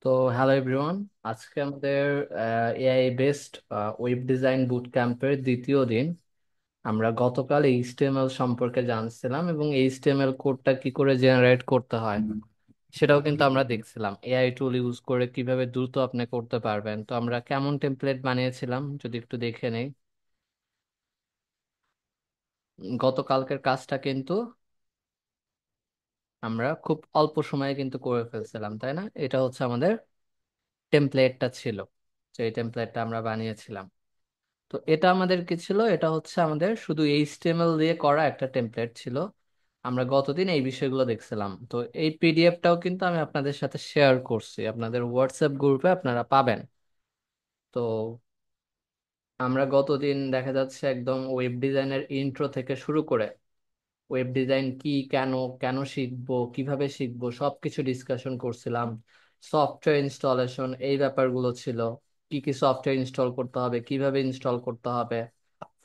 তো hello everyone. আজকে আমাদের এআই বেসড ওয়েব ডিজাইন বুট ক্যাম্পের দ্বিতীয় দিন। আমরা গতকাল এইচটিএমএল সম্পর্কে জানছিলাম এবং এইচটিএমএল কোডটা কি করে জেনারেট করতে হয় সেটাও কিন্তু আমরা দেখছিলাম। এআই টুল ইউজ করে কিভাবে দ্রুত আপনি করতে পারবেন। তো আমরা কেমন টেমপ্লেট বানিয়েছিলাম যদি একটু দেখে নেই। গতকালকের কাজটা কিন্তু আমরা খুব অল্প সময়ে কিন্তু করে ফেলছিলাম, তাই না? এটা হচ্ছে আমাদের টেমপ্লেটটা ছিল, যে এই টেমপ্লেটটা আমরা বানিয়েছিলাম। তো এটা আমাদের কি ছিল? এটা হচ্ছে আমাদের শুধু এইচটিএমএল দিয়ে করা একটা টেমপ্লেট ছিল। আমরা গতদিন এই বিষয়গুলো দেখছিলাম। তো এই পিডিএফটাও কিন্তু আমি আপনাদের সাথে শেয়ার করছি, আপনাদের হোয়াটসঅ্যাপ গ্রুপে আপনারা পাবেন। তো আমরা গতদিন দেখা যাচ্ছে একদম ওয়েব ডিজাইনের ইন্ট্রো থেকে শুরু করে ওয়েব ডিজাইন কি, কেন কেন শিখবো, কিভাবে শিখবো সবকিছু ডিসকাশন করছিলাম। সফটওয়্যার ইনস্টলেশন এই ব্যাপারগুলো ছিল, কি কি সফটওয়্যার ইনস্টল করতে হবে, কিভাবে ইনস্টল করতে হবে,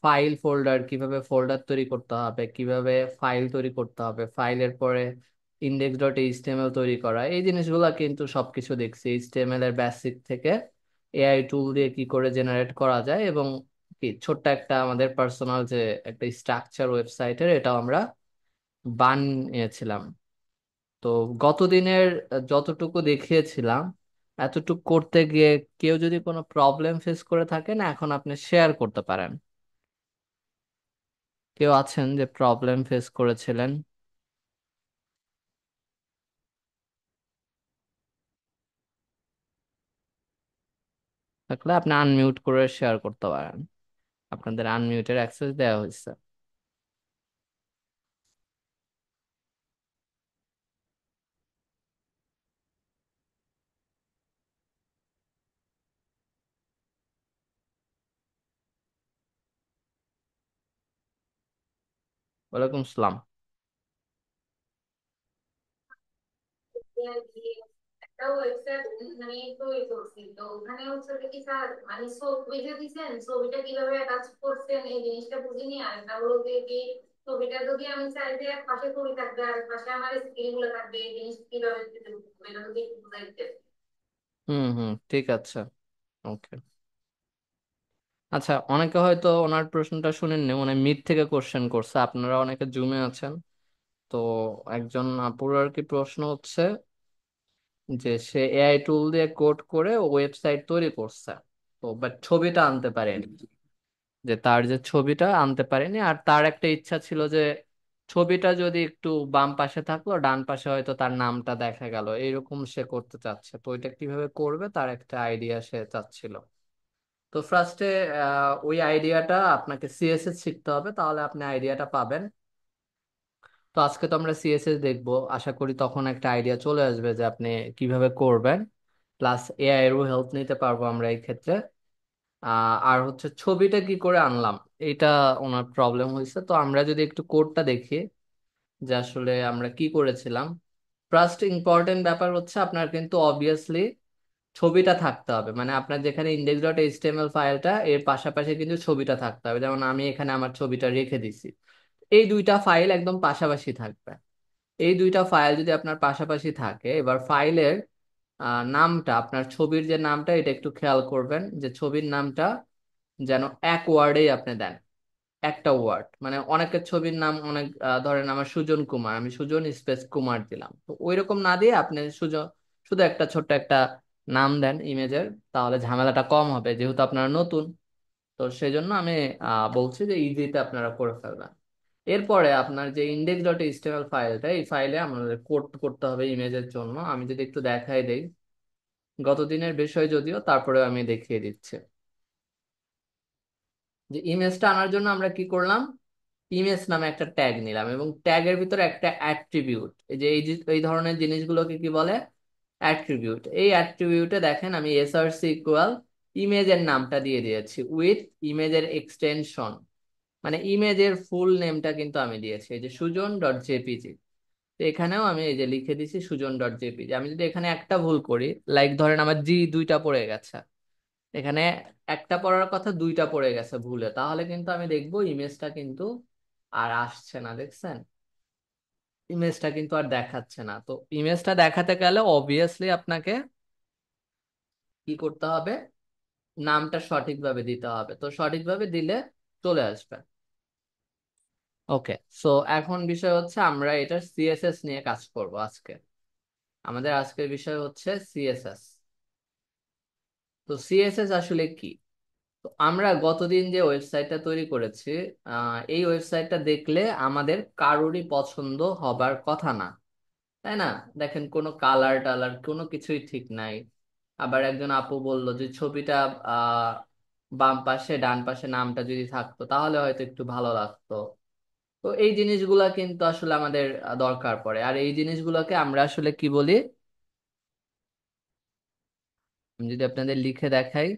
ফাইল ফোল্ডার, কিভাবে ফোল্ডার তৈরি করতে হবে, কিভাবে ফাইল তৈরি করতে হবে, ফাইলের পরে ইন্ডেক্স ডট এইচটিএমএল তৈরি করা, এই জিনিসগুলো কিন্তু সবকিছু দেখছি। এইচটিএমএল এর বেসিক থেকে এআই টুল দিয়ে কি করে জেনারেট করা যায়, এবং কি ছোট্ট একটা আমাদের পার্সোনাল যে একটা স্ট্রাকচার ওয়েবসাইটের, এটাও আমরা বানিয়েছিলাম। তো গতদিনের যতটুকু দেখিয়েছিলাম এতটুকু করতে গিয়ে কেউ যদি কোনো প্রবলেম ফেস করে থাকেন এখন আপনি শেয়ার করতে পারেন। কেউ আছেন যে প্রবলেম ফেস করেছিলেন? থাকলে আপনি আনমিউট করে শেয়ার করতে পারেন। আপনাদের আনমিউটের অ্যাক্সেস দেওয়া হয়েছে। ওয়ালাইকুম আসসালাম। একটা ওয়েবসাইট মানে তৈরি করছি, তো ওখানে হচ্ছে কি স্যার মানে ছবি যে দিচ্ছেন ছবিটা কিভাবে অ্যাটাচ করছেন এই জিনিসটা বুঝিনি। আর একটা হলো যে কি ছবিটা যদি আমি চাই যে এক পাশে ছবি থাকবে আর এক পাশে আমার স্ক্রিন গুলো থাকবে, এই জিনিস কিভাবে দিতে হবে এটা যদি একটু বুঝাইতে। হুম হুম, ঠিক আছে। ওকে। আচ্ছা, অনেকে হয়তো ওনার প্রশ্নটা শুনেননি, মানে মিড থেকে কোশ্চেন করছে, আপনারা অনেকে জুমে আছেন। তো একজন আপুর আর কি প্রশ্ন হচ্ছে যে সে এআই টুল দিয়ে কোড করে ওয়েবসাইট তৈরি করছে, তো বাট ছবিটা আনতে পারেনি। যে তার যে ছবিটা আনতে পারেনি, আর তার একটা ইচ্ছা ছিল যে ছবিটা যদি একটু বাম পাশে থাকলো, ডান পাশে হয়তো তার নামটা দেখা গেল, এইরকম সে করতে চাচ্ছে। তো ওইটা কিভাবে করবে তার একটা আইডিয়া সে চাচ্ছিল। তো ফার্স্টে ওই আইডিয়াটা আপনাকে সিএসএস শিখতে হবে, তাহলে আপনি আইডিয়াটা পাবেন। তো আজকে তো আমরা সিএসএস দেখবো, আশা করি তখন একটা আইডিয়া চলে আসবে যে আপনি কিভাবে করবেন। প্লাস এআই এরও হেল্প নিতে পারবো আমরা এই ক্ষেত্রে। আর হচ্ছে ছবিটা কি করে আনলাম, এটা ওনার প্রবলেম হয়েছে। তো আমরা যদি একটু কোডটা দেখি যে আসলে আমরা কি করেছিলাম। ফার্স্ট ইম্পর্টেন্ট ব্যাপার হচ্ছে আপনার কিন্তু অবভিয়াসলি ছবিটা থাকতে হবে, মানে আপনার যেখানে ইন্ডেক্স ডট এইচটিএমএল ফাইলটা এর পাশাপাশি কিন্তু ছবিটা থাকতে হবে। যেমন আমি এখানে আমার ছবিটা রেখে দিছি, এই দুইটা ফাইল একদম পাশাপাশি থাকবে। এই দুইটা ফাইল যদি আপনার পাশাপাশি থাকে, এবার ফাইলের নামটা, আপনার ছবির যে নামটা, এটা একটু খেয়াল করবেন যে ছবির নামটা যেন এক ওয়ার্ডেই আপনি দেন। একটা ওয়ার্ড, মানে অনেকের ছবির নাম অনেক, ধরেন আমার সুজন কুমার, আমি সুজন স্পেস কুমার দিলাম, তো ওইরকম না দিয়ে আপনি সুজন শুধু একটা ছোট্ট একটা নাম দেন ইমেজের, তাহলে ঝামেলাটা কম হবে যেহেতু আপনারা নতুন। তো সেই জন্য আমি বলছি যে ইজিতে আপনারা করে ফেলবেন। এরপরে আপনার যে ইন্ডেক্স ডট এইচটিএমএল ফাইলটা, এই ফাইলে আমাদের কোড করতে হবে ইমেজের জন্য। আমি যদি একটু দেখাই দেই, গতদিনের বিষয় যদিও, তারপরে আমি দেখিয়ে দিচ্ছি যে ইমেজটা আনার জন্য আমরা কি করলাম। ইমেজ নামে একটা ট্যাগ নিলাম এবং ট্যাগের ভিতরে একটা অ্যাট্রিবিউট, এই যে এই ধরনের জিনিসগুলোকে কি বলে? অ্যাট্রিবিউট। এই অ্যাট্রিবিউটে দেখেন আমি এসআরসি ইকুয়াল ইমেজের নামটা দিয়ে দিয়েছি উইথ ইমেজের এক্সটেনশন, মানে ইমেজের ফুল নেমটা কিন্তু আমি দিয়েছি, এই যে সুজন ডট জেপিজি। তো এখানেও আমি এই যে লিখে দিছি সুজন ডট জেপিজি। আমি যদি এখানে একটা ভুল করি, লাইক ধরেন আমার জি দুইটা পড়ে গেছে, এখানে একটা পড়ার কথা দুইটা পড়ে গেছে ভুলে, তাহলে কিন্তু আমি দেখবো ইমেজটা কিন্তু আর আসছে না, দেখছেন? ইমেজটা কিন্তু আর দেখাচ্ছে না। তো ইমেজটা দেখাতে গেলে অবভিয়াসলি আপনাকে কি করতে হবে, নামটা সঠিকভাবে দিতে হবে, তো সঠিকভাবে দিলে চলে আসবে। ওকে। সো এখন বিষয় হচ্ছে আমরা এটার সিএসএস নিয়ে কাজ করব আজকে। আমাদের আজকের বিষয় হচ্ছে সিএসএস। তো সিএসএস আসলে কি? তো আমরা গতদিন যে ওয়েবসাইটটা তৈরি করেছি, এই ওয়েবসাইটটা দেখলে আমাদের কারোরই পছন্দ হবার কথা না, তাই না? দেখেন, কোনো কালার টালার কোনো কিছুই ঠিক নাই। আবার একজন আপু বলল যে ছবিটা আহ বাম পাশে ডান পাশে নামটা যদি থাকতো তাহলে হয়তো একটু ভালো লাগতো। তো এই জিনিসগুলা কিন্তু আসলে আমাদের দরকার পড়ে, আর এই জিনিসগুলোকে আমরা আসলে কি বলি, আমি যদি আপনাদের লিখে দেখাই,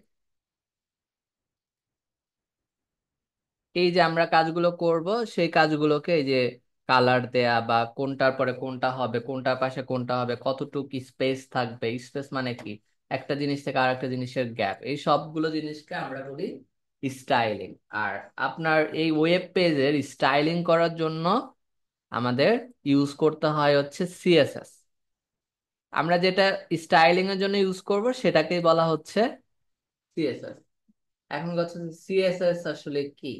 এই যে আমরা কাজগুলো করব সেই কাজগুলোকে এই যে কালার দেয়া বা কোনটার পরে কোনটা হবে, কোনটার পাশে কোনটা হবে, কতটুকু স্পেস থাকবে, স্পেস মানে কি, একটা জিনিস থেকে আর একটা জিনিসের গ্যাপ, এই সবগুলো জিনিসকে আমরা বলি স্টাইলিং। আর আপনার এই ওয়েব পেজের স্টাইলিং করার জন্য আমাদের ইউজ করতে হয় হচ্ছে সিএসএস। আমরা যেটা স্টাইলিং এর জন্য ইউজ করব সেটাকেই বলা হচ্ছে সিএসএস। এখন কথা, সিএসএস আসলে কি?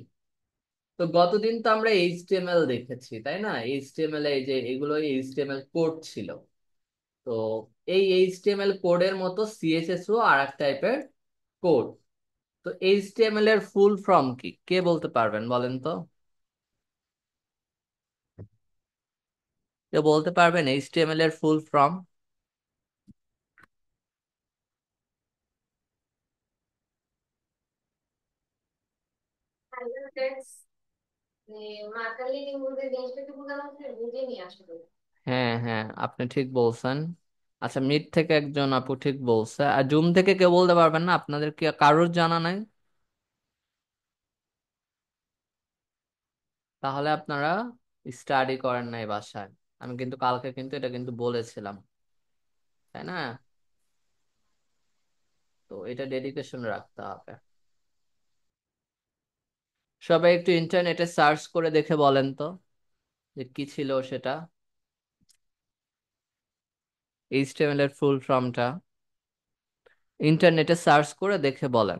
তো গতদিন তো আমরা এইচটিএমএল দেখেছি, তাই না? এইচটিএমএল, এই যে এগুলো এইচটিএমএল কোড ছিল। তো এই এইচটিএমএল কোডের মতো সিএসএস ও আর এক টাইপের কোড। তো এইচটিএমএল এর ফুল ফর্ম কি, কে বলতে পারবেন বলেন তো? কে বলতে পারবেন এইচটিএমএল এর full form? Text marker leading বলতে জিনিসটাকে বোঝানো হচ্ছে, বুঝিনি আসলে। হ্যাঁ হ্যাঁ, আপনি ঠিক বলছেন। আচ্ছা, মিড থেকে একজন আপু ঠিক বলছে, আর জুম থেকে কেউ বলতে পারবেন না? আপনাদের কি কারোর জানা নাই? তাহলে আপনারা স্টাডি করেন নাই বাসায়। আমি কিন্তু কালকে কিন্তু এটা কিন্তু বলেছিলাম, তাই না? তো এটা ডেডিকেশন রাখতে হবে। সবাই একটু ইন্টারনেটে সার্চ করে দেখে বলেন তো যে কি ছিল সেটা, এইচটিএমএল এর ফুল ফর্মটা ইন্টারনেটে সার্চ করে দেখে বলেন।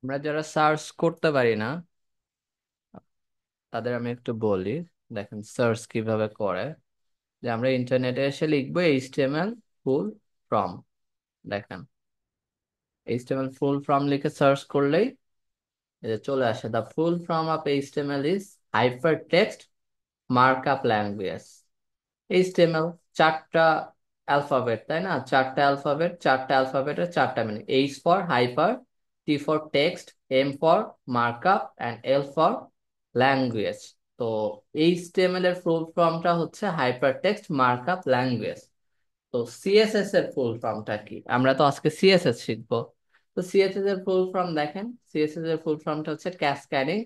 আমরা যারা সার্চ করতে পারি না তাদের আমি একটু বলি। দেখেন সার্চ কিভাবে করে, যে আমরা ইন্টারনেটে এসে লিখবো এইচটিএমএল ফুল ফর্ম। দেখেন, এইচটিএমএল ফুল ফর্ম লিখে সার্চ করলেই এই যে চলে আসে, the full form of HTML is hyper text markup language. HTML চারটা অ্যালফাবেট, তাই না? চারটা অ্যালফাবেট, চারটা অ্যালফাবেটের চারটা meaning, H for hyper, T for text, M for markup and L for language. তো এইচটিএমএল এর ফুল ফর্মটা হচ্ছে হাইপার টেক্সট মার্কআপ ল্যাঙ্গুয়েজ। তো সিএসএস এর ফুল ফর্মটা কি? আমরা তো আজকে সিএসএস শিখবো। তো সিএসএস এর ফুল ফর্ম দেখেন, সিএসএস এর ফুল ফর্মটা হচ্ছে ক্যাসকেডিং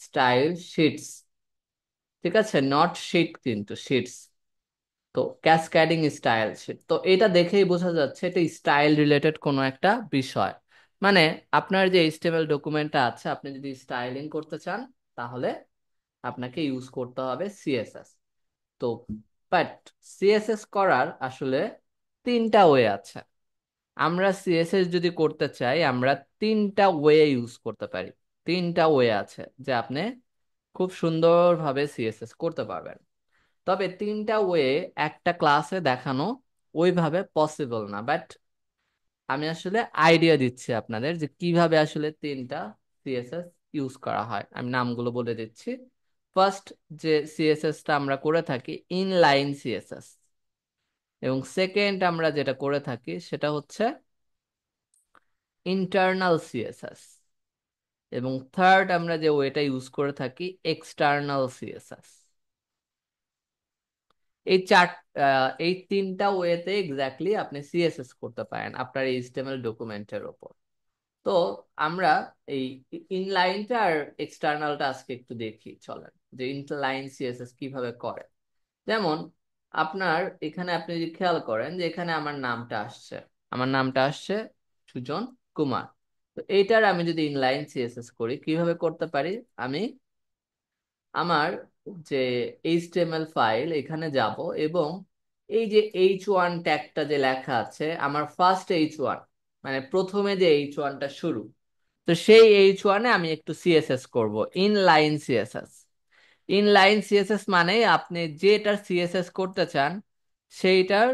স্টাইল শিটস। ঠিক আছে, নট শিট কিন্তু শিটস। তো ক্যাসকেডিং স্টাইল শিট, তো এটা দেখেই বোঝা যাচ্ছে এটা স্টাইল রিলেটেড কোনো একটা বিষয়। মানে আপনার যে এইচটিএমএল ডকুমেন্টটা আছে, আপনি যদি স্টাইলিং করতে চান তাহলে আপনাকে ইউজ করতে হবে সিএসএস। তো বাট সিএসএস করার আসলে তিনটা ওয়ে আছে। আমরা সিএসএস যদি করতে চাই আমরা তিনটা ওয়ে ইউজ করতে পারি। তিনটা ওয়ে আছে যে আপনি খুব সুন্দরভাবে সিএসএস করতে পারবেন। তবে তিনটা ওয়ে একটা ক্লাসে দেখানো ওইভাবে পসিবল না, বাট আমি আসলে আইডিয়া দিচ্ছি আপনাদের যে কিভাবে আসলে তিনটা সিএসএস ইউজ করা হয়। আমি নামগুলো বলে দিচ্ছি। ফার্স্ট যে সিএসএসটা আমরা করে থাকি ইনলাইন সিএসএস, এবং সেকেন্ড আমরা যেটা করে থাকি সেটা হচ্ছে ইন্টারনাল সিএসএস, এবং থার্ড আমরা যে ওয়েটা ইউজ করে থাকি এক্সটার্নাল সিএসএস। এই চার এই তিনটা ওয়েতে এক্স্যাক্টলি আপনি সিএসএস করতে পারেন আপনার এইচটিএমএল ডকুমেন্টের ওপর। তো আমরা এই ইনলাইনটা আর এক্সটার্নালটা আজকে একটু দেখি চলেন, যে ইনলাইন সিএসএস কিভাবে করে। যেমন আপনার এখানে আপনি যদি খেয়াল করেন যে এখানে আমার নামটা আসছে সুজন কুমার। তো এইটার আমি যদি ইনলাইন সিএসএস করি কিভাবে করতে পারি, আমি আমার যে এইচটিএমএল ফাইল এখানে যাব, এবং এই যে H1 ট্যাগটা যে লেখা আছে আমার ফার্স্ট H1, মানে প্রথমে যে H1টা শুরু, তো সেই H1-এ আমি একটু সিএসএস করব, ইনলাইন সিএসএস। ইনলাইন সিএসএস মানে আপনি যেটার সিএসএস করতে চান সেইটার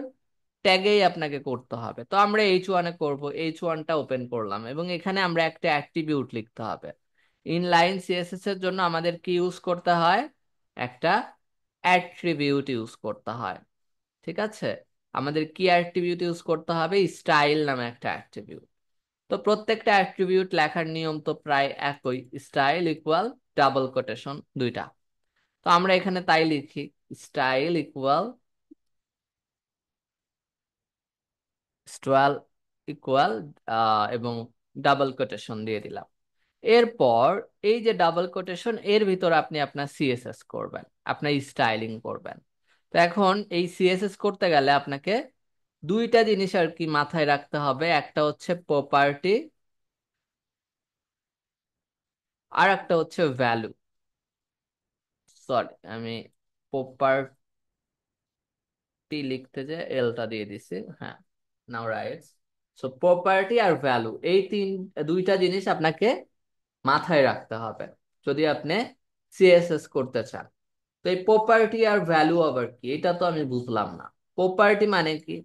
ট্যাগেই আপনাকে করতে হবে। তো আমরা H1-এ করব, H1টা ওপেন করলাম, এবং এখানে আমরা একটা অ্যাট্রিবিউট লিখতে হবে। ইনলাইন সিএসএস এর জন্য আমাদের কি ইউজ করতে হয়, একটা অ্যাট্রিবিউট ইউজ করতে হয়। ঠিক আছে, আমাদের কি অ্যাট্রিবিউট ইউজ করতে হবে, স্টাইল নামে একটা অ্যাট্রিবিউট। তো প্রত্যেকটা অ্যাট্রিবিউট লেখার নিয়ম তো প্রায় একই, স্টাইল ইকুয়াল ডাবল কোটেশন দুইটা। তো আমরা এখানে তাই লিখি, স্টাইল ইকুয়াল স্টাইল ইকুয়াল এবং ডাবল কোটেশন দিয়ে দিলাম। এরপর এই যে ডাবল কোটেশন এর ভিতর আপনি আপনার সিএসএস করবেন, আপনার স্টাইলিং করবেন। তো এখন এই সিএসএস করতে গেলে আপনাকে দুইটা জিনিস আর কি মাথায় রাখতে হবে, একটা হচ্ছে প্রপার্টি, আর একটা হচ্ছে ভ্যালু। সরি, আমি প্রপার্টি লিখতে যে এলটা দিয়ে দিছি, হ্যাঁ, নাও রাইটস। সো প্রপার্টি আর ভ্যালু, এই দুইটা জিনিস আপনাকে মাথায় রাখতে হবে যদি আপনি সিএসএস করতে চান। তো এই প্রপার্টি আর ভ্যালু আবার কি, এটা তো আমি বুঝলাম না। প্রপার্টি মানে কি,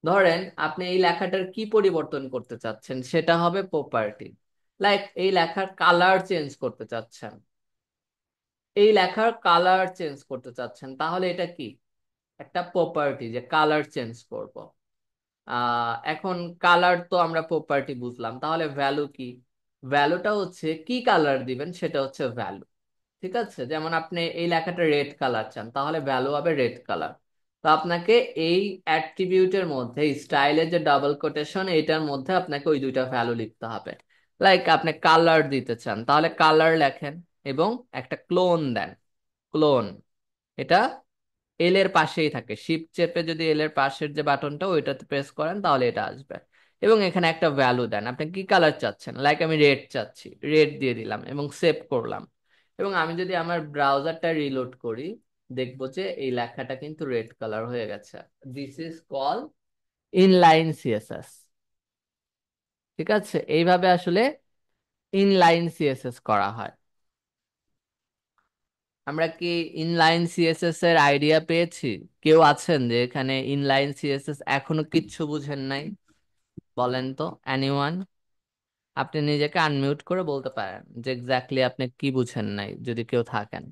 ধরেন আপনি এই লেখাটার কি পরিবর্তন করতে চাচ্ছেন সেটা হবে প্রপার্টি। লাইক এই লেখার কালার চেঞ্জ করতে চাচ্ছেন, এই লেখার কালার চেঞ্জ করতে চাচ্ছেন, তাহলে এটা কি, একটা প্রপার্টি যে কালার চেঞ্জ করব। এখন কালার তো আমরা প্রপার্টি বুঝলাম, তাহলে ভ্যালু কি, ভ্যালুটা হচ্ছে কি কালার দিবেন সেটা হচ্ছে ভ্যালু। ঠিক আছে, যেমন আপনি এই লেখাটা রেড কালার চান তাহলে ভ্যালু হবে রেড কালার। তো আপনাকে এই অ্যাট্রিবিউটের মধ্যে স্টাইলের যে ডাবল কোটেশন এটার মধ্যে আপনাকে ওই দুইটা ভ্যালু লিখতে হবে। লাইক আপনি কালার দিতে চান তাহলে কালার লেখেন, এবং একটা ক্লোন দেন, ক্লোন, এটা এল এর পাশেই থাকে, শিফট চেপে যদি এল এর পাশের যে বাটনটা ওইটাতে প্রেস করেন তাহলে এটা আসবে। এবং এখানে একটা ভ্যালু দেন, আপনি কি কালার চাচ্ছেন, লাইক আমি রেড চাচ্ছি, রেড দিয়ে দিলাম এবং সেভ করলাম। এবং আমি যদি আমার ব্রাউজারটা রিলোড করি দেখবো যে এই লেখাটা কিন্তু রেড কালার হয়ে গেছে। This is call inline CSS. ঠিক আছে, এইভাবে আসলে ইনলাইন সিএসএস করা হয়। আমরা কি ইনলাইন সিএসএস এর আইডিয়া পেয়েছি? কেউ আছেন যে এখানে ইনলাইন সিএসএস এখনো কিচ্ছু বুঝেন নাই? বলেন তো, এনিওয়ান? আপনি নিজেকে আনমিউট করে বলতে পারেন যে এক্স্যাক্টলি আপনি কি বুঝেন নাই, যদি কেউ থাকেন।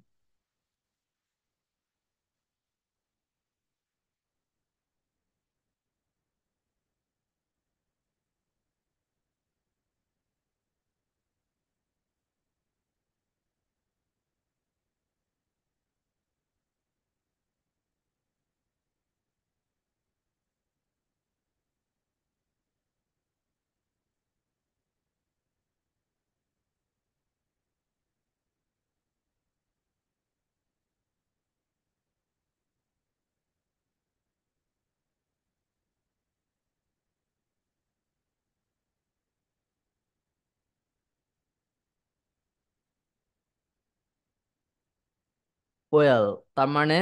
ওয়েল, তার মানে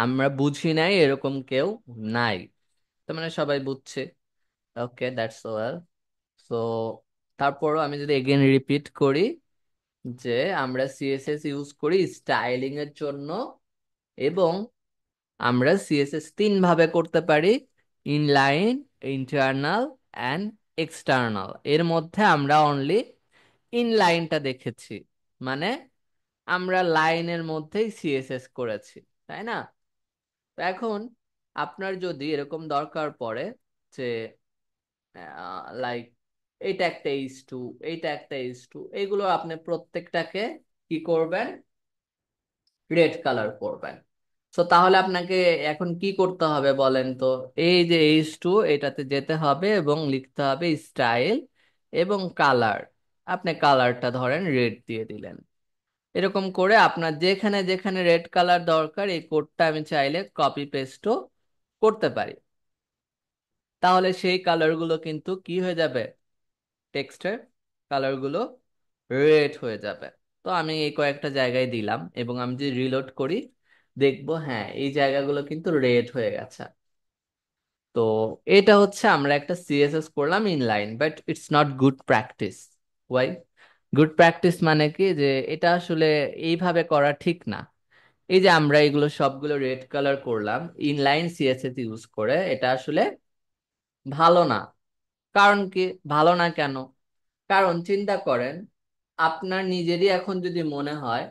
আমরা বুঝি নাই এরকম কেউ নাই, তার মানে সবাই বুঝছে। ওকে, দ্যাটস ওয়েল। সো তারপরও আমি যদি এগেন রিপিট করি যে আমরা সিএসএস ইউজ করি স্টাইলিং এর জন্য, এবং আমরা সিএসএস তিন ভাবে করতে পারি: ইনলাইন, ইন্টারনাল অ্যান্ড এক্সটার্নাল। এর মধ্যে আমরা অনলি ইনলাইনটা দেখেছি, মানে আমরা লাইনের মধ্যেই সিএসএস করেছি, তাই না? তো এখন আপনার যদি এরকম দরকার পড়ে যে লাইক এইটা একটা H2, এইটা একটা H2, এইগুলো আপনি প্রত্যেকটাকে কি করবেন? রেড কালার করবেন। তো তাহলে আপনাকে এখন কি করতে হবে বলেন তো? এই যে H2, এটাতে যেতে হবে এবং লিখতে হবে স্টাইল এবং কালার। আপনি কালারটা ধরেন রেড দিয়ে দিলেন। এরকম করে আপনার যেখানে যেখানে রেড কালার দরকার এই কোডটা আমি চাইলে কপি পেস্টও করতে পারি। তাহলে সেই কালারগুলো কিন্তু কি হয়ে যাবে? টেক্সটের কালারগুলো রেড হয়ে যাবে। তো আমি এই কয়েকটা জায়গায় দিলাম এবং আমি যদি রিলোড করি, দেখবো হ্যাঁ এই জায়গাগুলো কিন্তু রেড হয়ে গেছে। তো এটা হচ্ছে আমরা একটা সিএসএস করলাম inline, but it's not good practice. Why? Good practice মানে কি যে এটা আসলে এইভাবে করা ঠিক না। এই যে আমরা এগুলো সবগুলো রেড কালার করলাম ইনলাইন সিএসএস ইউজ করে, এটা আসলে ভালো না। কারণ কি ভালো না কেন? কারণ চিন্তা করেন, আপনার নিজেরই এখন যদি মনে হয়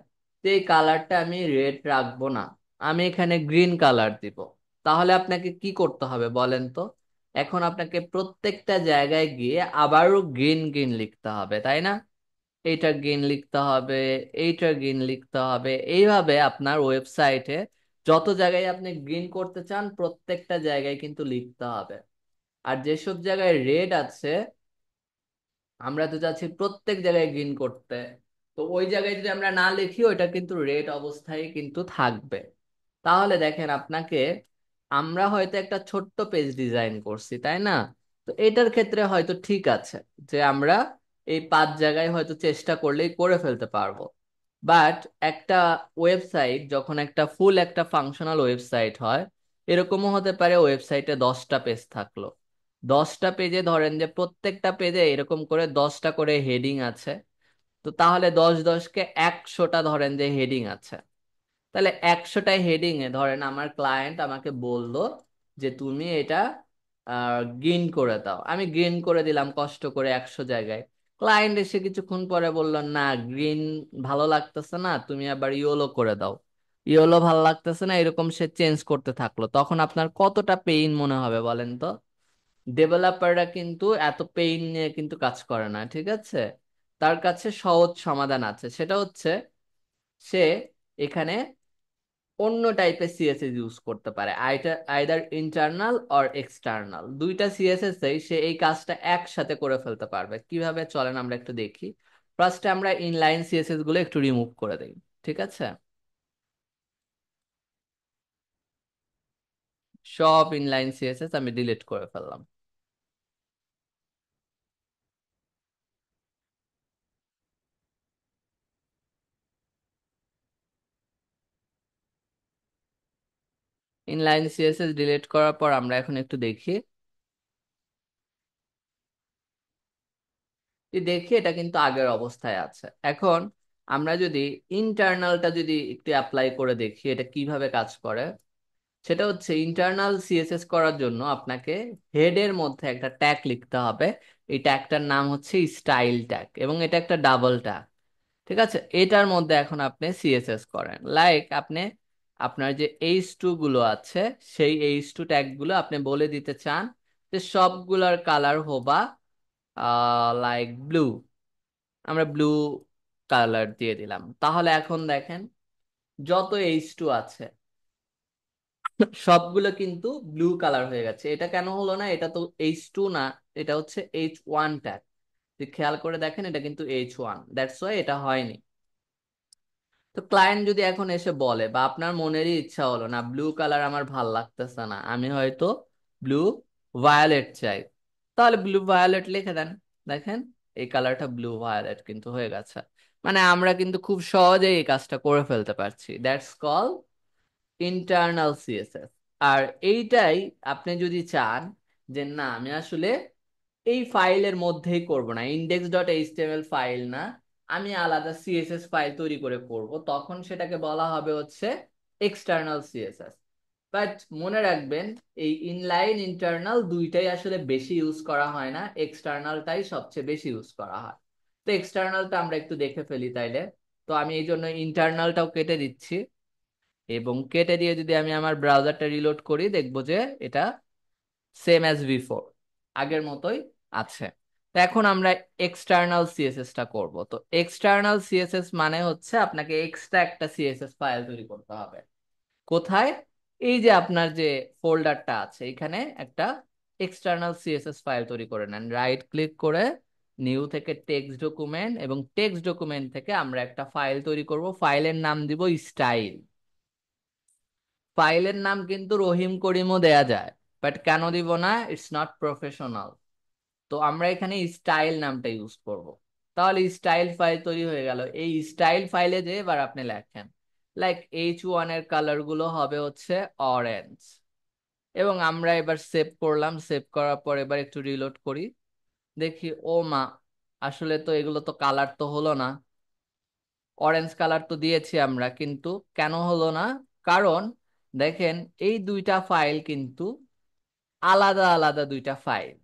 যে এই কালারটা আমি রেড রাখবো না, আমি এখানে গ্রিন কালার দিব, তাহলে আপনাকে কি করতে হবে বলেন তো? এখন আপনাকে প্রত্যেকটা জায়গায় গিয়ে আবারও গ্রিন গ্রিন লিখতে হবে, তাই না? এইটা গ্রিন লিখতে হবে, এইটা গ্রিন লিখতে হবে, এইভাবে আপনার ওয়েবসাইটে যত জায়গায় আপনি গ্রিন করতে চান প্রত্যেকটা জায়গায় কিন্তু লিখতে হবে। আর যেসব জায়গায় রেড আছে আমরা তো চাচ্ছি প্রত্যেক জায়গায় গ্রিন করতে, তো ওই জায়গায় যদি আমরা না লিখি ওইটা কিন্তু রেড অবস্থায় কিন্তু থাকবে। তাহলে দেখেন আপনাকে, আমরা হয়তো একটা ছোট্ট পেজ ডিজাইন করছি, তাই না? তো এটার ক্ষেত্রে হয়তো ঠিক আছে যে আমরা এই 5 জায়গায় হয়তো চেষ্টা করলেই করে ফেলতে পারবো। বাট একটা ওয়েবসাইট যখন একটা ফুল একটা ফাংশনাল ওয়েবসাইট হয়, এরকমও হতে পারে ওয়েবসাইটে 10টা পেজ থাকলো। 10টা পেজে ধরেন যে প্রত্যেকটা পেজে এরকম করে 10টা করে হেডিং আছে। তো তাহলে 10 10 কে 100টা ধরেন যে হেডিং আছে। তাহলে 100টা হেডিং এ ধরেন আমার ক্লায়েন্ট আমাকে বলল যে তুমি এটা গ্রিন করে দাও, আমি গ্রিন করে দিলাম কষ্ট করে 100 জায়গায়। ক্লায়েন্ট এসে কিছুক্ষণ পরে বলল না গ্রিন ভালো লাগতেছে না, তুমি আবার ইয়েলো করে দাও। ইয়েলো ভালো লাগতেছে না, এরকম সে চেঞ্জ করতে থাকলো, তখন আপনার কতটা পেইন মনে হবে বলেন তো? ডেভেলপাররা কিন্তু এত পেইন নিয়ে কিন্তু কাজ করে না, ঠিক আছে? তার কাছে সহজ সমাধান আছে, সেটা হচ্ছে সে এখানে অন্য টাইপের সিএসএস ইউজ করতে পারে, আইদার ইন্টারনাল অর এক্সটার্নাল। দুইটা সিএসএস এই সে এই কাজটা একসাথে করে ফেলতে পারবে। কিভাবে চলেন আমরা একটু দেখি। ফার্স্টে আমরা ইনলাইন সিএসএস গুলো একটু রিমুভ করে দেই, ঠিক আছে? সব ইনলাইন সিএসএস আমি ডিলিট করে ফেললাম। ইনলাইন সিএসএস ডিলিট করার পর আমরা এখন একটু দেখি। দেখি এটা কিন্তু আগের অবস্থায় আছে। এখন আমরা যদি ইন্টারনালটা যদি একটু অ্যাপ্লাই করে দেখি এটা কিভাবে কাজ করে। সেটা হচ্ছে ইন্টারনাল সিএসএস করার জন্য আপনাকে হেডের মধ্যে একটা ট্যাগ লিখতে হবে। এই ট্যাগটার নাম হচ্ছে স্টাইল ট্যাগ এবং এটা একটা ডাবল ট্যাগ। ঠিক আছে, এটার মধ্যে এখন আপনি সিএসএস করেন, লাইক আপনি আপনার যে H2 গুলো আছে সেই H2 ট্যাগ গুলো আপনি বলে দিতে চান যে সবগুলার কালার হবা লাইক ব্লু। আমরা ব্লু কালার দিয়ে দিলাম। তাহলে এখন দেখেন যত H2 আছে সবগুলো কিন্তু ব্লু কালার হয়ে গেছে। এটা কেন হলো না? এটা তো H2 না, এটা হচ্ছে H1 ট্যাগ। খেয়াল করে দেখেন এটা কিন্তু H1, দ্যাটস ওয়াই এটা হয়নি। তো ক্লায়েন্ট যদি এখন এসে বলে বা আপনার মনেরই ইচ্ছা হলো না ব্লু কালার আমার ভাল লাগতেছে না, আমি হয়তো ব্লু ভায়োলেট চাই, তাহলে ব্লু ভায়োলেট লিখে দেন। দেখেন এই কালারটা ব্লু ভায়োলেট কিন্তু হয়ে গেছে। মানে আমরা কিন্তু খুব সহজেই এই কাজটা করে ফেলতে পারছি। That's call internal CSS. আর এইটাই আপনি যদি চান যে না আমি আসলে এই ফাইলের মধ্যেই করব না, index.html ফাইল না, আমি আলাদা সিএসএস ফাইল তৈরি করে করব, তখন সেটাকে বলা হবে হচ্ছে এক্সটার্নাল সিএসএস। বাট মনে রাখবেন, এই ইনলাইন ইন্টারনাল দুইটাই আসলে বেশি ইউজ করা হয় না, এক্সটার্নালটাই সবচেয়ে বেশি ইউজ করা হয়। তো এক্সটার্নালটা আমরা একটু দেখে ফেলি তাইলে। তো আমি এই জন্য ইন্টারনালটাও কেটে দিচ্ছি, এবং কেটে দিয়ে যদি আমি আমার ব্রাউজারটা রিলোড করি দেখবো যে এটা সেম অ্যাজ বিফোর, আগের মতোই আছে। তো এখন আমরা এক্সটার্নাল সিএসএস টা করব। তো এক্সটার্নাল সিএসএস মানে হচ্ছে আপনাকে এক্সট্রা একটা সিএসএস ফাইল তৈরি করতে হবে। কোথায়? এই যে আপনার যে ফোল্ডারটা আছে এখানে একটা এক্সটার্নাল সিএসএস ফাইল তৈরি করে নেন, রাইট ক্লিক করে নিউ থেকে টেক্সট ডকুমেন্ট, এবং টেক্সট ডকুমেন্ট থেকে আমরা একটা ফাইল তৈরি করব, ফাইলের নাম দিব স্টাইল। ফাইলের নাম কিন্তু রহিম করিমও দেয়া যায়, বাট কেন দিব না? It's not professional. তো আমরা এখানে স্টাইল নামটা ইউজ করব। তাহলে স্টাইল ফাইল তৈরি হয়ে গেল। এই স্টাইল ফাইলে যে এবার আপনি লেখেন লাইক H1 এর কালার গুলো হবে হচ্ছে অরেঞ্জ, এবং আমরা এবার সেভ করলাম। সেভ করার পর এবার একটু রিলোড করি, দেখি ও মা, আসলে তো এগুলো তো কালার তো হলো না। অরেঞ্জ কালার তো দিয়েছি আমরা, কিন্তু কেন হলো না? কারণ দেখেন, এই দুইটা ফাইল কিন্তু আলাদা আলাদা দুইটা ফাইল।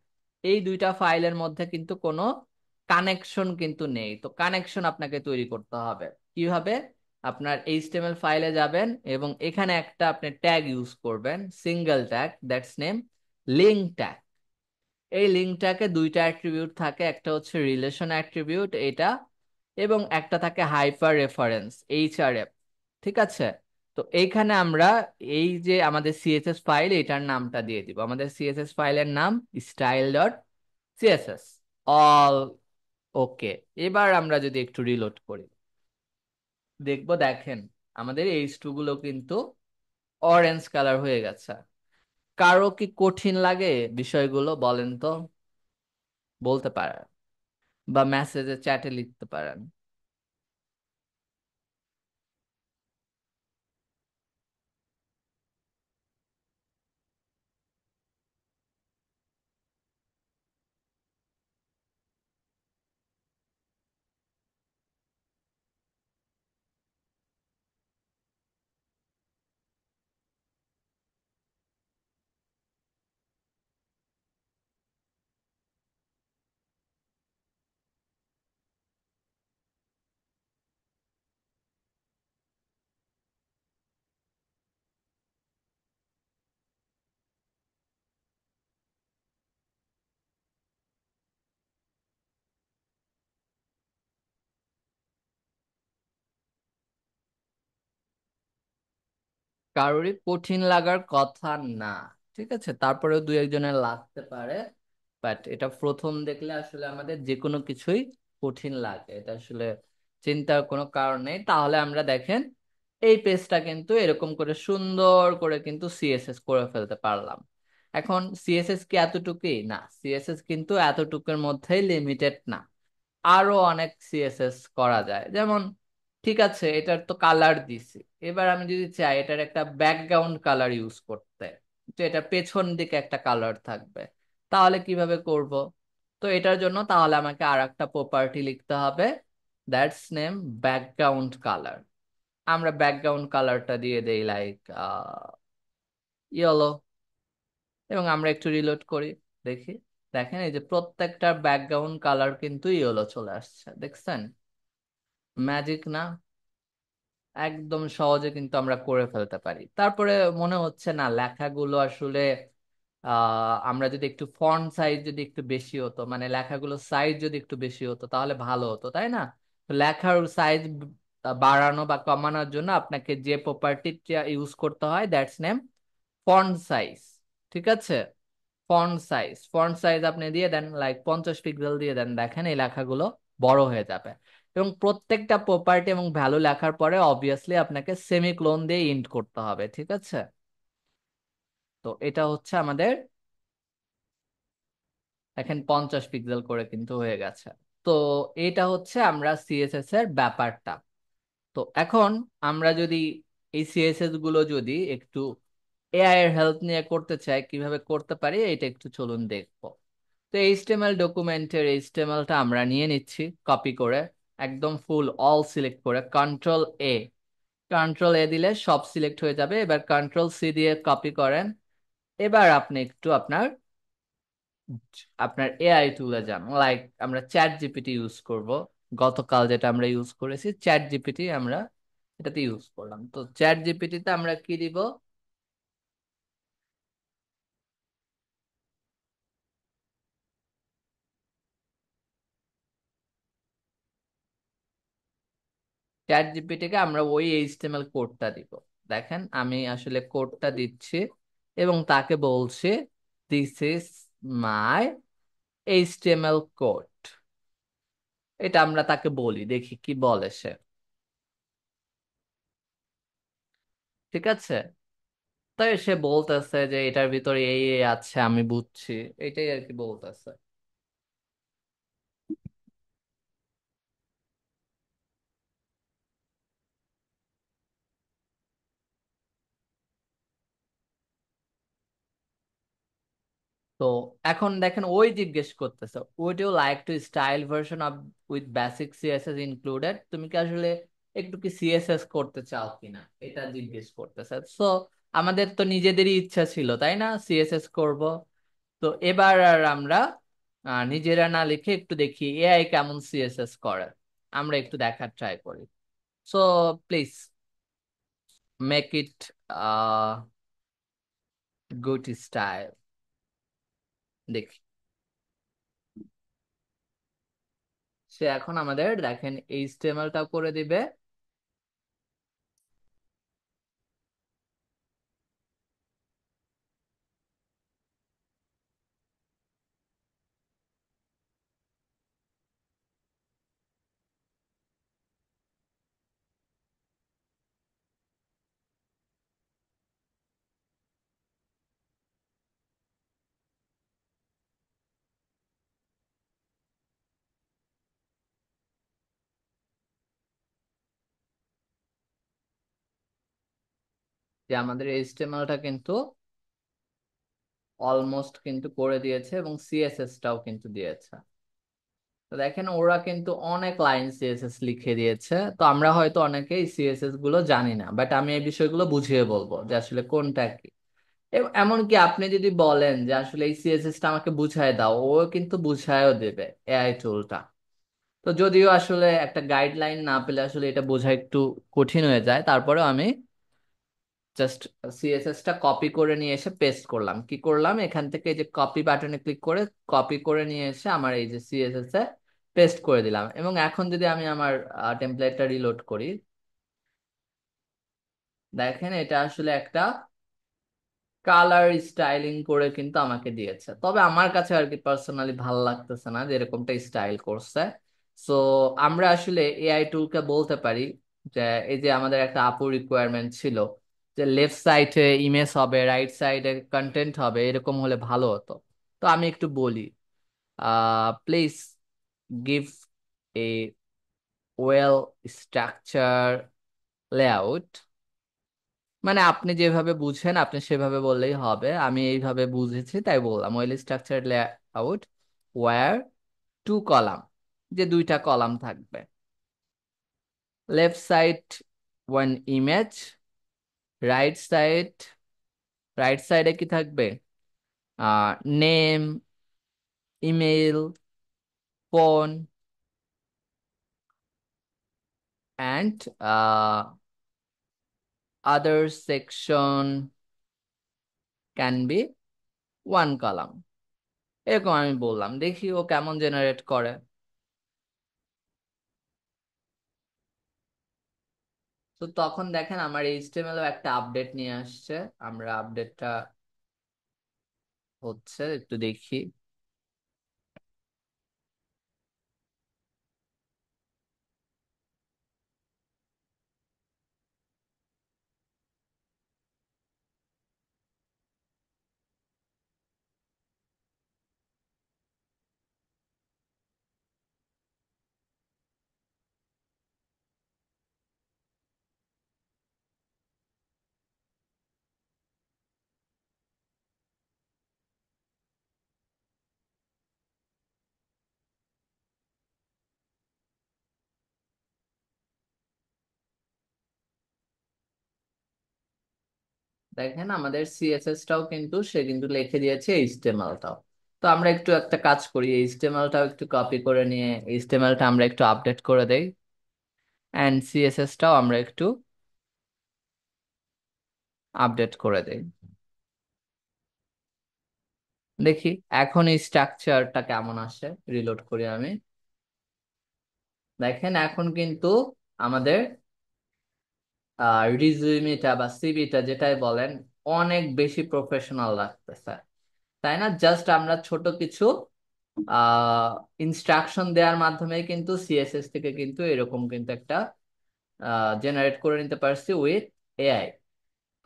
এই দুইটা ফাইলের মধ্যে কিন্তু কোনো কানেকশন কিন্তু নেই। তো কানেকশন আপনাকে তৈরি করতে হবে। কিভাবে? আপনার এইচটিএমএল ফাইলে যাবেন এবং এখানে একটা আপনি ট্যাগ ইউজ করবেন, single tag, that's name link tag. এই লিঙ্কটাকে দুইটা অ্যাট্রিবিউট থাকে, একটা হচ্ছে রিলেশন অ্যাট্রিবিউট এটা, এবং একটা থাকে হাইপার রেফারেন্স, HRF। ঠিক আছে? তো এইখানে আমরা এই যে আমাদের সিএসএস ফাইল, এটার নামটা দিয়ে দিব। আমাদের সিএসএস ফাইলের নাম স্টাইল ডট সিএসএস। অল ওকে। এবার আমরা যদি একটু রিলোড করি দেখবো, দেখেন আমাদের এইচ2 গুলো কিন্তু অরেঞ্জ কালার হয়ে গেছে। কারো কি কঠিন লাগে বিষয়গুলো বলেন তো? বলতে পারেন, বা মেসেজে চ্যাটে লিখতে পারেন। কারোরই কঠিন লাগার কথা না, ঠিক আছে, তারপরেও দুই একজনের লাগতে পারে। বাট এটা প্রথম দেখলে আসলে আমাদের যে কোনো কিছুই কঠিন লাগে, এটা আসলে চিন্তার কোনো কারণ নেই। তাহলে আমরা দেখেন এই পেজটা কিন্তু এরকম করে সুন্দর করে কিন্তু সিএসএস করে ফেলতে পারলাম। এখন সিএসএস কি এতটুকুই? না, সিএসএস কিন্তু এতটুকুর মধ্যেই লিমিটেড না, আরো অনেক সিএসএস করা যায়। যেমন ঠিক আছে, এটার তো কালার দিছি, এবার আমি যদি চাই এটার একটা ব্যাকগ্রাউন্ড কালার ইউজ করতে, তো এটা পেছন দিকে একটা কালার থাকবে, তাহলে কিভাবে করব? তো এটার জন্য তাহলে আমাকে আর একটা প্রপার্টি লিখতে হবে, দ্যাটস নেম ব্যাকগ্রাউন্ড কালার। আমরা ব্যাকগ্রাউন্ড কালারটা দিয়ে দেই লাইক ইয়েলো, এবং আমরা একটু রিলোড করি, দেখি, দেখেন এই যে প্রত্যেকটা ব্যাকগ্রাউন্ড কালার কিন্তু ইয়েলো চলে আসছে, দেখছেন? ম্যাজিক না? একদম সহজে কিন্তু আমরা করে ফেলতে পারি। তারপরে মনে হচ্ছে না লেখাগুলো আসলে আমরা যদি একটু ফন্ট সাইজ যদি একটু বেশি হতো, মানে লেখাগুলো সাইজ যদি একটু বেশি হতো তাহলে ভালো হতো, তাই না? তো লেখার সাইজ বাড়ানো বা কমানোর জন্য আপনাকে যে প্রপার্টিটা ইউজ করতে হয় দ্যাটস নেম ফন্ট সাইজ। ঠিক আছে? ফন্ট সাইজ আপনি দিয়ে দেন লাইক 50 পিক্সেল দিয়ে দেন, দেখেন এই লেখাগুলো বড় হয়ে যাবে। এবং প্রত্যেকটা প্রপার্টি এবং ভ্যালু লেখার পরে অবভিয়াসলি আপনাকে সেমিকোলন দিয়ে ইন্ট করতে হবে, ঠিক আছে? তো এটা হচ্ছে আমাদের, দেখেন 50 পিক্সেল করে কিন্তু হয়ে গেছে। তো এটা হচ্ছে আমরা সিএসএস এর ব্যাপারটা। তো এখন আমরা যদি এই সিএসএস গুলো যদি একটু এআই এর হেল্প নিয়ে করতে চাই, কিভাবে করতে পারি এটা একটু চলুন দেখবো। তো এইচটিএমএল ডকুমেন্টের এইচটিএমএলটা আমরা নিয়ে নিচ্ছি কপি করে, একদম ফুল অল সিলেক্ট করে কন্ট্রোল এ, কন্ট্রোল এ দিলে সব সিলেক্ট হয়ে যাবে। এবার কন্ট্রোল সি দিয়ে কপি করেন। এবার আপনি একটু আপনার আপনার এআই টুলে যান, লাইক আমরা চ্যাট জিপিটি ইউজ করব। গতকাল যেটা আমরা ইউজ করেছি চ্যাট জিপিটি, আমরা এটাতে ইউজ করলাম। তো চ্যাট জিপিটিতে আমরা কি দিব? চ্যাট জিপিটিকে আমরা ওই এইচটিএমএল কোডটা দিব। দেখেন আমি আসলে কোডটা দিচ্ছি এবং তাকে বলছি this is my HTML code. এটা আমরা তাকে বলি, দেখি কি বলে সে। ঠিক আছে, তাই সে বলতেছে যে এটার ভিতরে এই এই আছে, আমি বুঝছি, এটাই আর কি বলতেছে। তো এখন দেখেন ওই জিজ্ঞেস করতেছে would you like to style version of with basic CSS included, তুমি কি আসলে একটু কি সিএসএস করতে চাও কিনা, এটা জিজ্ঞেস করতেছে। সো আমাদের তো নিজেদেরই ইচ্ছা ছিল তাই না, সিএসএস করব। তো এবার আর আমরা নিজেরা না লিখে একটু দেখি এআই কেমন সিএসএস করে, আমরা একটু দেখার ট্রাই করি। So please make it good style, দেখি। সে এখন আমাদের দেখেন এইচটিএমএলটা করে দিবে। যে আমাদের এইচটিএমএলটা কিন্তু অলমোস্ট কিন্তু করে দিয়েছে এবং সিএসএসটাও কিন্তু দিয়েছে। তো দেখেন ওরা কিন্তু অনেক লাইন সিএসএস লিখে দিয়েছে। তো আমরা হয়তো অনেকেই সিএসএস গুলো জানি না, বাট আমি এই বিষয়গুলো বুঝিয়ে বলবো যে আসলে কোনটা কি। এমনকি আপনি যদি বলেন যে আসলে এই সিএসএস টা আমাকে বুঝায় দাও, ও কিন্তু বুঝায়ও দেবে এআই টুলটা। তো যদিও আসলে একটা গাইডলাইন না পেলে আসলে এটা বোঝা একটু কঠিন হয়ে যায়, তারপরেও আমি জাস্ট সিএসএস টা কপি করে নিয়ে এসে পেস্ট করলাম। কি করলাম, এখান থেকে এই যে কপি বাটনে ক্লিক করে কপি করে নিয়ে এসে আমার এই যে সিএসএস এ পেস্ট করে দিলাম। এবং এখন যদি আমি আমার টেমপ্লেটটা রিলোড করি, দেখেন এটা আসলে একটা কালার স্টাইলিং করে কিন্তু আমাকে দিয়েছে। তবে আমার কাছে আর কি পার্সোনালি ভালো লাগতেছে না যে এরকমটা স্টাইল করছে। সো আমরা আসলে এআই টুলকে বলতে পারি যে এই যে আমাদের একটা আপু রিকোয়ারমেন্ট ছিল যে লেফট সাইডে ইমেজ হবে, রাইট সাইডে কন্টেন্ট হবে, এরকম হলে ভালো হতো। তো আমি একটু বলি please give a well structure layout. মানে আপনি যেভাবে বুঝেন আপনি সেভাবে বললেই হবে, আমি এইভাবে বুঝেছি তাই বললাম well structure layout wire two column, যে দুইটা কলাম থাকবে। Left side one image, right side, right সাইডে কি থাকবে, name, email, phone, and other section can be one column. এরকম আমি বললাম, দেখি ও কেমন জেনারেট করে। তো তখন দেখেন আমার এইচটিএমএল একটা আপডেট নিয়ে আসছে। আমরা আপডেটটা হচ্ছে একটু দেখি। দেখেন আমাদের সিএসএস টাও কিন্তু সে কিন্তু লিখে দিয়েছে এইচটিএমএল টাও। তো আমরা একটু একটা কাজ করি, এইচটিএমএল টাও একটু কপি করে নিয়ে এইচটিএমএল টা আমরা একটু আপডেট করে দেই, এন্ড সিএসএস টাও আমরা একটু আপডেট করে দেই। দেখি এখন এই স্ট্রাকচারটা কেমন আসে, রিলোড করি আমি। দেখেন এখন কিন্তু আমাদের রিজিউমিটা বা সিভিটা যেটাই বলেন অনেক বেশি প্রফেশনাল লাগতেছে, তাই না? জাস্ট আমরা ছোট কিছু ইনস্ট্রাকশন দেওয়ার মাধ্যমে কিন্তু সিএসএস থেকে কিন্তু এরকম কিন্তু একটা জেনারেট করে নিতে পারছি উইথ এআই।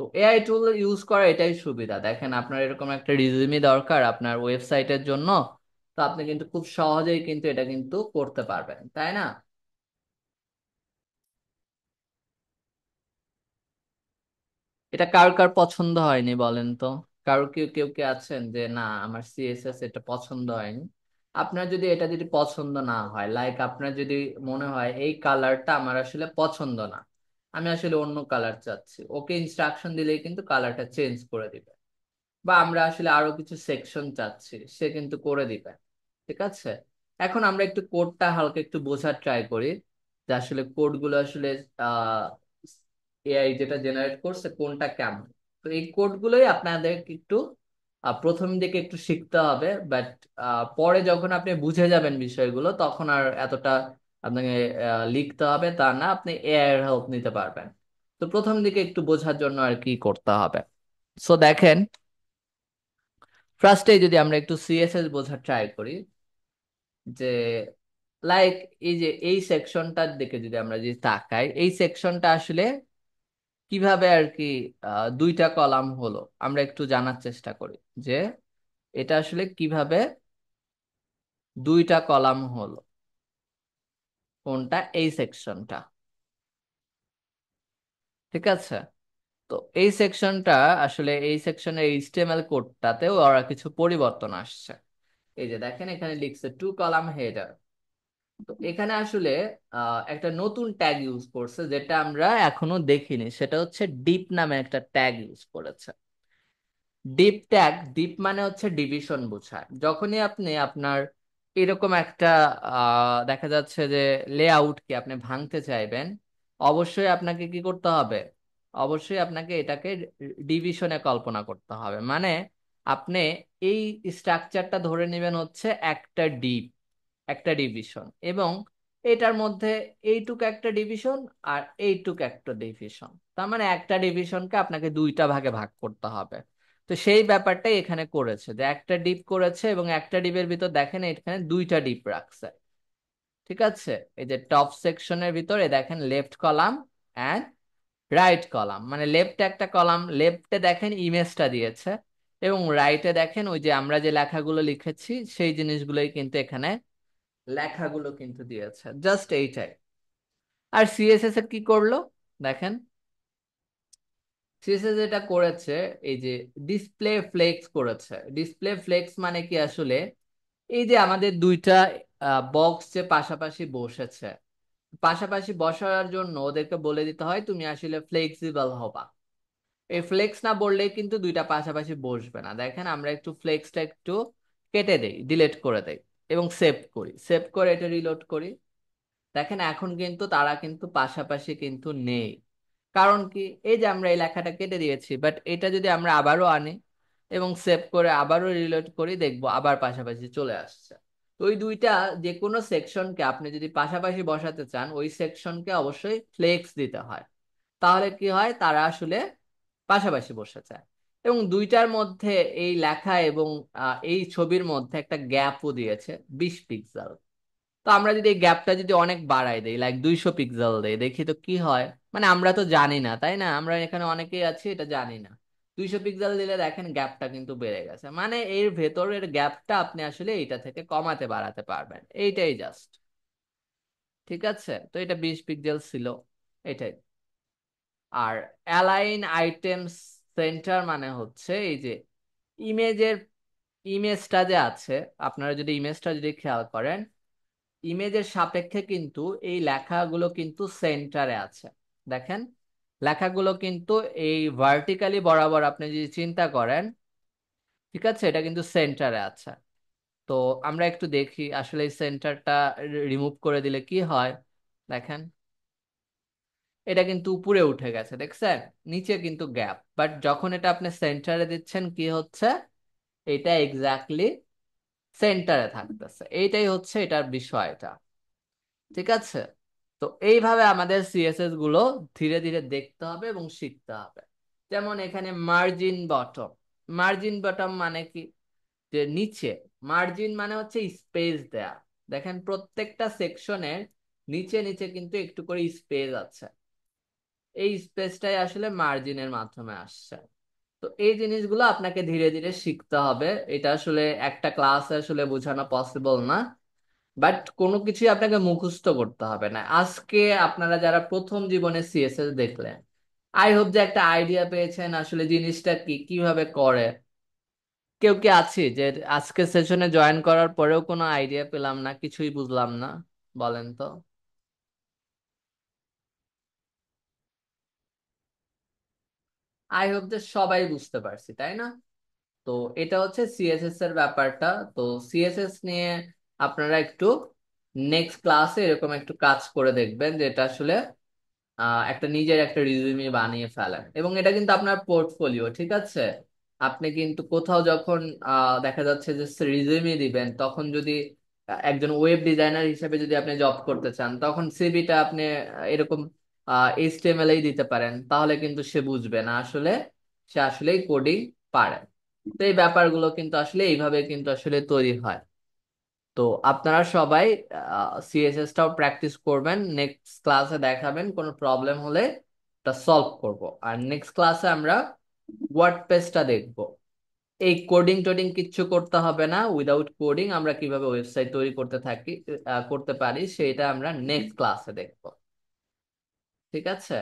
তো এআই টুল ইউজ করা এটাই সুবিধা। দেখেন আপনার এরকম একটা রিজিউমি দরকার আপনার ওয়েবসাইটের জন্য, তো আপনি কিন্তু খুব সহজেই কিন্তু এটা কিন্তু করতে পারবেন, তাই না? এটা কার কার পছন্দ হয়নি বলেন তো? কারো কেউ কেউ কে আছেন যে না আমার সিএসএস এটা পছন্দ হয়নি? আপনার যদি এটা যদি পছন্দ না হয়, লাইক আপনার যদি মনে হয় এই কালারটা আমার আসলে পছন্দ না, আমি আসলে অন্য কালার চাচ্ছি, ওকে ইনস্ট্রাকশন দিলেই কিন্তু কালারটা চেঞ্জ করে দিবে। বা আমরা আসলে আরো কিছু সেকশন চাচ্ছি, সে কিন্তু করে দিবে। ঠিক আছে, এখন আমরা একটু কোডটা হালকা একটু বোঝার ট্রাই করি যে আসলে কোডগুলো আসলে আহ এআই যেটা জেনারেট করছে কোনটা কেমন। তো এই কোডগুলোই আপনাদেরকে একটু প্রথম দিকে একটু শিখতে হবে, বাট পরে যখন আপনি বুঝে যাবেন বিষয়গুলো তখন আর এতটা আপনাকে লিখতে হবে তা না, আপনি এআই এর হেল্প নিতে পারবেন। তো প্রথম দিকে একটু বোঝার জন্য আর কি করতে হবে। সো দেখেন ফার্স্টে যদি আমরা একটু সিএসএস বোঝার ট্রাই করি, যে লাইক এই যে এই সেকশনটার দিকে যদি আমরা যদি তাকাই, এই সেকশনটা আসলে কিভাবে আর কি দুইটা কলাম হলো আমরা একটু জানার চেষ্টা করি যে এটা আসলে কিভাবে দুইটা কলাম হলো, কোনটা? এই সেকশনটা। ঠিক আছে, তো এই সেকশনটা আসলে এই সেকশনের এইচটিএমএল কোডটাতেও ওরা কিছু পরিবর্তন আসছে। এই যে দেখেন এখানে লিখছে টু কলাম হেডার। তো এখানে আসলে একটা নতুন ট্যাগ ইউজ করছে যেটা আমরা এখনো দেখিনি, সেটা হচ্ছে ডিপ নামে একটা ট্যাগ ইউজ করেছে। ডিপ ট্যাগ, ডিপ মানে হচ্ছে ডিভিশন বোঝায়। যখনই আপনি আপনার এরকম একটা দেখা যাচ্ছে যে লেআউটকে আপনি ভাঙতে চাইবেন, অবশ্যই আপনাকে কি করতে হবে? অবশ্যই আপনাকে এটাকে ডিভিশনে কল্পনা করতে হবে। মানে আপনি এই স্ট্রাকচারটা ধরে নেবেন হচ্ছে একটা ডিপ, একটা ডিভিশন, এবং এটার মধ্যে এইটুক একটা ডিভিশন আর এইটুক একটা ডিভিশন, তার মানে একটা ডিভিশনকে আপনাকে দুইটা ভাগে ভাগ করতে হবে। তো সেই ব্যাপারটাই এখানে করেছে যে একটা ডিপ করেছে এবং একটা ডিপের ভিতর দেখেন এখানে দুইটা ডিপ রাখছে। ঠিক আছে, এই যে টপ সেকশনের ভিতরে দেখেন left column and right column, মানে লেফটে একটা কলাম, লেফটে দেখেন ইমেজটা দিয়েছে, এবং রাইটে দেখেন ওই যে আমরা যে লেখাগুলো লিখেছি সেই জিনিসগুলোই কিন্তু এখানে লেখাগুলো কিন্তু দিয়েছে, জাস্ট এইটাই। আর সিএসএস এর কি করলো দেখেন, সিএসএস যেটা করেছে এই যে ডিসপ্লে ফ্লেক্স করেছে। ডিসপ্লে ফ্লেক্স মানে কি আসলে এই যে আমাদের দুইটা বক্স যে পাশাপাশি বসেছে, পাশাপাশি বসার জন্য ওদেরকে বলে দিতে হয় তুমি আসলে ফ্লেক্সিবল হবা। এই ফ্লেক্স না বললেই কিন্তু দুইটা পাশাপাশি বসবে না। দেখেন আমরা একটু ফ্লেক্সটা একটু কেটে দেই, ডিলিট করে দেই এবং সেভ করি, সেভ করে এটা রিলোড করি। দেখেন এখন কিন্তু তারা কিন্তু পাশাপাশি কিন্তু নেই। কারণ কি? এই যে আমরা এই লেখাটা কেটে দিয়েছি, বাট এটা যদি আমরা আবারও আনি এবং সেভ করে আবারও রিলোড করি, দেখবো আবার পাশাপাশি চলে আসছে। তো ওই দুইটা যে কোনো সেকশনকে আপনি যদি পাশাপাশি বসাতে চান, ওই সেকশনকে অবশ্যই ফ্লেক্স দিতে হয়। তাহলে কি হয়, তারা আসলে পাশাপাশি বসেছে। এবং দুইটার মধ্যে এই লেখা এবং এই ছবির মধ্যে একটা গ্যাপও দিয়েছে 20 পিক্সেল। তো আমরা যদি এই গ্যাপটা যদি অনেক বাড়াই দেই, লাইক 200 পিক্সেল দেই, দেখি তো কি হয়। মানে আমরা তো জানি না, তাই না? আমরা এখানে অনেকেই আছি এটা জানি না। 200 পিক্সেল দিলে দেখেন গ্যাপটা কিন্তু বেড়ে গেছে, মানে এর ভেতরের গ্যাপটা আপনি আসলে এইটা থেকে কমাতে বাড়াতে পারবেন, এইটাই জাস্ট। ঠিক আছে, তো এটা 20 পিক্সেল ছিল, এটাই। আর অ্যালাইন আইটেমস সেন্টার মানে হচ্ছে এই যে ইমেজের, ইমেজটা যে আছে, আপনারা যদি ইমেজটা যদি খেয়াল করেন, ইমেজের সাপেক্ষে কিন্তু এই লেখাগুলো কিন্তু সেন্টারে আছে। দেখেন লেখাগুলো কিন্তু এই ভার্টিক্যালি বরাবর আপনি যদি চিন্তা করেন, ঠিক আছে, এটা কিন্তু সেন্টারে আছে। তো আমরা একটু দেখি আসলে এই সেন্টারটা রিমুভ করে দিলে কি হয়। দেখেন, এটা কিন্তু উপরে উঠে গেছে, দেখছেন? নিচে কিন্তু গ্যাপ, বাট যখন এটা আপনি সেন্টারে দিচ্ছেন কি হচ্ছে, এটা এক্স্যাক্টলি সেন্টারে থাকতেছে। এইটাই হচ্ছে এটার বিষয়টা, ঠিক আছে? তো এইভাবে আমাদের সিএসএস গুলো ধীরে ধীরে দেখতে হবে এবং শিখতে হবে। যেমন এখানে মার্জিন বটম। মার্জিন বটম মানে কি? যে নিচে, মার্জিন মানে হচ্ছে স্পেস দেয়া। দেখেন প্রত্যেকটা সেকশনের নিচে নিচে কিন্তু একটু করে স্পেস আছে, এই স্পেসটাই আসলে মার্জিনের মাধ্যমে আসছে। তো এই জিনিসগুলো আপনাকে ধীরে ধীরে শিখতে হবে। এটা আসলে একটা ক্লাসে আসলে বোঝানো পসিবল না, বাট কোনো কিছুই আপনাকে মুখস্থ করতে হবে না। আজকে আপনারা যারা প্রথম জীবনে সিএসএস দেখলেন, আই হোপ যে একটা আইডিয়া পেয়েছেন আসলে জিনিসটা কি, কিভাবে করে। কেউ কি আছে যে আজকে সেশনে জয়েন করার পরেও কোনো আইডিয়া পেলাম না, কিছুই বুঝলাম না? বলেন তো। আই হোপ যে সবাই বুঝতে পারছি, তাই না? তো এটা হচ্ছে সিএসএস এর ব্যাপারটা। তো সিএসএস নিয়ে আপনারা একটু নেক্সট ক্লাসে এরকম একটু কাজ করে দেখবেন, যেটা আসলে একটা নিজের একটা রিজিউমি বানিয়ে ফেলেন। এবং এটা কিন্তু আপনার পোর্টফোলিও, ঠিক আছে? আপনি কিন্তু কোথাও যখন দেখা যাচ্ছে যে রিজিউমি দিবেন, তখন যদি একজন ওয়েব ডিজাইনার হিসেবে যদি আপনি জব করতে চান, তখন সিভিটা আপনি এরকম এইচটিএমএল এই দিতে পারেন, তাহলে কিন্তু সে বুঝবে না আসলে সে আসলেই কোডিং পারে। তো এই ব্যাপারগুলো কিন্তু আসলে এইভাবে কিন্তু আসলে তৈরি হয়। তো আপনারা সবাই সিএসএস টাও প্র্যাকটিস করবেন, নেক্সট ক্লাসে দেখাবেন কোনো প্রবলেম হলে তা সলভ করব। আর নেক্সট ক্লাসে আমরা ওয়ার্ডপ্রেসটা দেখব। এই কোডিং টোডিং কিচ্ছু করতে হবে না, উইদাউট কোডিং আমরা কিভাবে ওয়েবসাইট তৈরি করতে থাকি, করতে পারি, সেটা আমরা নেক্সট ক্লাসে দেখব। ঠিক আছে?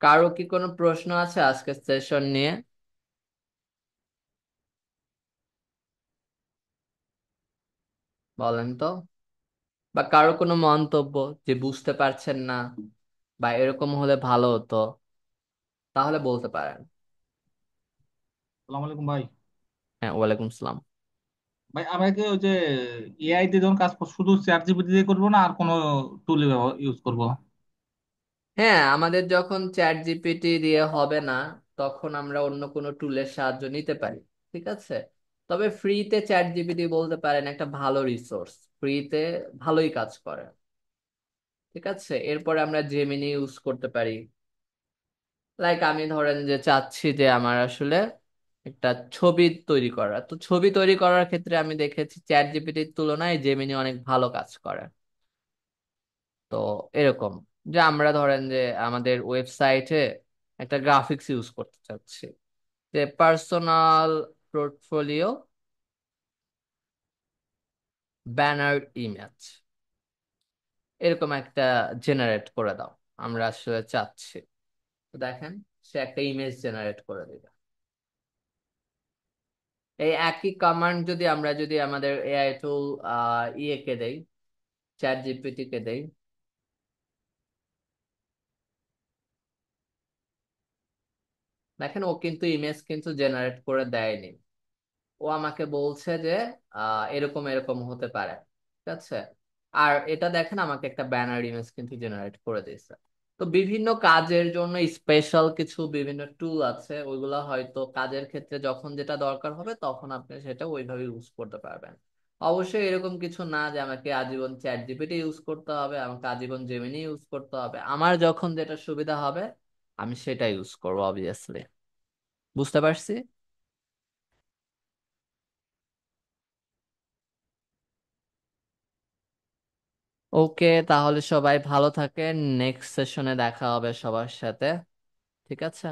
কারো কি কোনো প্রশ্ন আছে আজকের সেশন নিয়ে? বলেন তো। বা কারো কোনো মন্তব্য যে বুঝতে পারছেন না বা এরকম হলে ভালো হতো, তাহলে বলতে পারেন। সালাম আলাইকুম ভাই। হ্যাঁ, ওয়ালাইকুম সালাম। ভাই আমরা কি ওই যে এআই দিয়ে যখন কাজ করবো, শুধু চ্যাট জিপিটি দিয়ে করবো না আর কোনো টুল ইউজ করবো? হ্যাঁ, আমাদের যখন চ্যাট জিপিটি দিয়ে হবে না, তখন আমরা অন্য কোনো টুলের সাহায্য নিতে পারি, ঠিক আছে? তবে ফ্রিতে চ্যাট জিপিটি বলতে পারেন একটা ভালো রিসোর্স, ফ্রিতে ভালোই কাজ করে। ঠিক আছে, এরপরে আমরা জেমিনি ইউজ করতে পারি। লাইক আমি ধরেন যে চাচ্ছি যে আমার আসলে একটা ছবি তৈরি করা, তো ছবি তৈরি করার ক্ষেত্রে আমি দেখেছি চ্যাট জিপিটির তুলনায় জেমিনি অনেক ভালো কাজ করে। তো এরকম, যে আমরা ধরেন যে আমাদের ওয়েবসাইটে একটা গ্রাফিক্স ইউজ করতে চাচ্ছি, যে পার্সোনাল পোর্টফোলিও ব্যানার ইমেজ, এরকম একটা জেনারেট করে দাও, আমরা আসলে চাচ্ছি। তো দেখেন, সে একটা ইমেজ জেনারেট করে দিবে। এই একই কমান্ড যদি আমরা যদি আমাদের এআই টুল ইয়েকে দেই, চ্যাট জিপিটি কে দেই, দেখেন ও কিন্তু ইমেজ কিন্তু জেনারেট করে দেয়নি। ও আমাকে বলছে যে এরকম এরকম হতে পারে, ঠিক আছে? আর এটা দেখেন আমাকে একটা ব্যানার ইমেজ কিন্তু জেনারেট করে দিয়েছে। তো বিভিন্ন কাজের জন্য স্পেশাল কিছু বিভিন্ন টুল আছে, ওইগুলা হয়তো কাজের ক্ষেত্রে যখন যেটা দরকার হবে তখন আপনি সেটা ওইভাবে ইউজ করতে পারবেন। অবশ্যই এরকম কিছু না যে আমাকে আজীবন চ্যাট জিপিটি ইউজ করতে হবে, আমাকে আজীবন জেমিনি ইউজ করতে হবে। আমার যখন যেটা সুবিধা হবে আমি সেটা ইউজ করবো, অবভিয়াসলি। বুঝতে পারছি। ওকে, তাহলে সবাই ভালো থাকেন, নেক্সট সেশনে দেখা হবে সবার সাথে। ঠিক আছে।